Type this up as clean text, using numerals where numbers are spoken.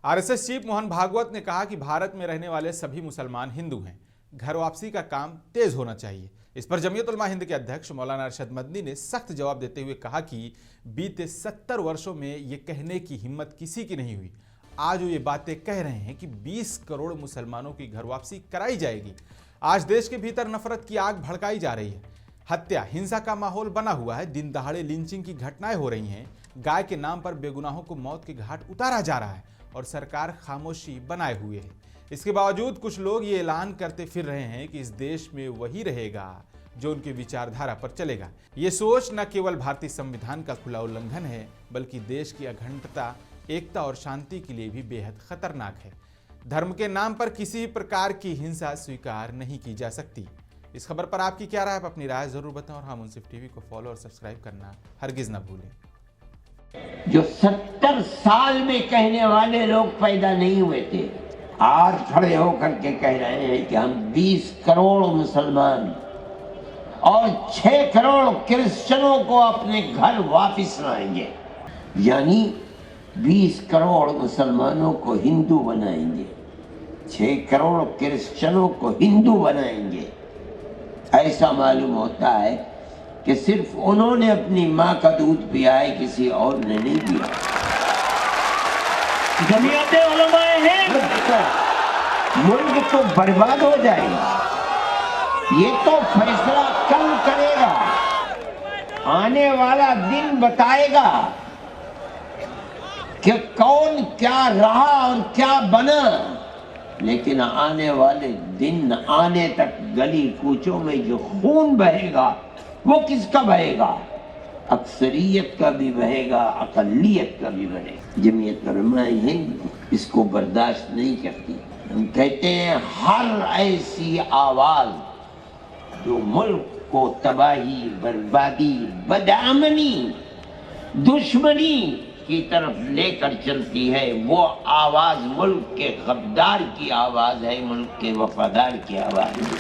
RSS chief Mohan Bhagwat ने कहा कि भारत में रहने वाले सभी मुसलमान हिंदू हैं। घर वापसी का काम तेज होना चाहिए। इस पर जमीयत उलमा हिंद के अध्यक्ष मौलाना अरशद मदनी ने सख्त जवाब देते हुए कहा कि बीते 70 वर्षों में ये कहने की हिम्मत किसी की नहीं हुई। आज वो ये बातें कह रहे हैं कि 20 करोड़ मुसलमानों की घर वापसी कराई जाएगी। आज देश के भीतर नफरत की आग भड़काई जा रही है। हत्या, हिंसा का माहौल बना हुआ है। दिन दहाड़े लिंचिंग की घटनाएं हो रही हैं। गाय के नाम पर बेगुनाहों को मौत के घाट उतारा जा रहा है और सरकार खामोशी बनाए हुए है। इसके बावजूद कुछ लोग ये ऐलान करते फिर रहे हैं कि इस देश में वही रहेगा जो उनकी विचारधारा पर चलेगा। ये सोच न केवल भारतीय संविधान का खुला उल्लंघन है, बल्कि देश की अखंडता, एकता और शांति के लिए भी बेहद खतरनाक है। धर्म के नाम पर किसी प्रकार की हिंसा स्वीकार नहीं की जा सकती। इस खबर पर आपकी क्या राय है? आप अपनी राय जरूर बताएं और हाँ, मुंसिफ टीवी को फॉलो और सब्सक्राइब करना हरगिज न भूलें। जो 70 साल में कहने वाले लोग पैदा नहीं हुए थे, आज खड़े होकर के कह रहे हैं कि हम 20 करोड़ मुसलमान और 6 करोड़ क्रिश्चियनों को अपने घर वापस लाएंगे। यानी 20 करोड़ मुसलमानों को हिंदू बनाएंगे, 6 करोड़ क्रिश्चियनों को हिंदू बनाएंगे। ऐसा मालूम होता है कि सिर्फ उन्होंने अपनी माँ का दूध पिया है, किसी और ने नहीं पिया। जमीयत उलमा हिंद, मुल्क तो बर्बाद हो जाएगा। ये तो फैसला कल करेगा, आने वाला दिन बताएगा कि कौन क्या रहा और क्या बना। लेकिन आने वाले दिन आने तक गली कूचों में जो खून बहेगा वो किसका बहेगा? अक्सरियत का भी बहेगा, अकलियत का भी बहेगा। जमीयत उलमा हिंद इसको बर्दाश्त नहीं करती। हम कहते हैं हर ऐसी आवाज जो मुल्क को तबाही, बर्बादी, बदअमनी, दुश्मनी की तरफ लेकर चलती है, वो आवाज मुल्क के गद्दार की आवाज है, मुल्क के वफादार की आवाज है।